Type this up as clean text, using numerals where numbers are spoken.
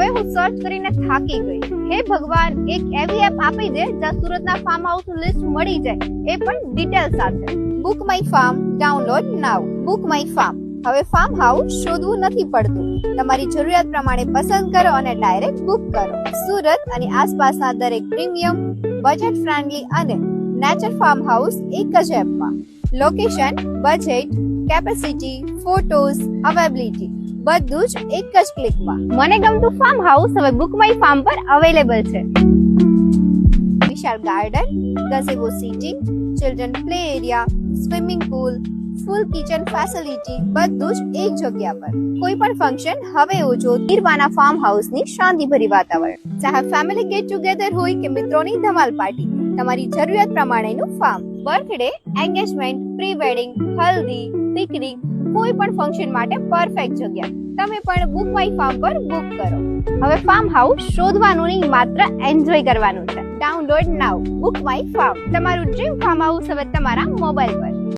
હવે હું સર્ચ કરીને થાકી ગઈ. હે ભગવાન, એક એવી એપ આપી દે જ્યાં સુરતના ફાર્મ હાઉસ લિસ્ટ મળી જાય, એ પણ ડિટેલ સાથે. Book my farm download now. Book my farm. હવે ફાર્મ હાઉસ શોધવું નથી પડતું. તમારી જરૂરિયાત પ્રમાણે પસંદ કરો અને ડાયરેક્ટ બુક કરો. સુરત અને આસપાસના દરેક પ્રીમિયમ, બજેટ ફ્રેન્ડલી અને નેચર ફાર્મ હાઉસ એક જ એપમાં. Location, budget, capacity, photos, availability બધું જ એક જ ક્લિકમાં. મને ગમતું ફાર્મ હાઉસ હવે બુક માય ફાર્મ પર અવેલેબલ છે. વિશાળ garden, gazebo seating, children play area, swimming pool, full kitchen facility બધું જ એક જગ્યા પર. કોઈ પણ ફંક્શન હવે ઓછો ગીરવાના ફાર્મ હાઉસની શાંતિભરી વાતાવરણ. ચાહે ફેમિલી ગેટ ટુગેધર હોય કે મિત્રોની ધમાલ પાર્ટી, તમારી જરૂરિયાત પ્રમાણેનું farm. Birthday, engagement, pre wedding, haldi, picnic, કોઈ પણ ફંક્શન માટે પરફેક્ટ જગ્યા. તમે પણ બુક માય ફાર્મ પર બુક કરો. હવે ફાર્મ હાઉસ શોધવાનું નહીં, માત્ર એન્જોય કરવાનું છે. Download now. Book my farm. તમારું ડ્રીમ ફાર્મ હાઉસ હવે તમારા મોબાઈલ પર.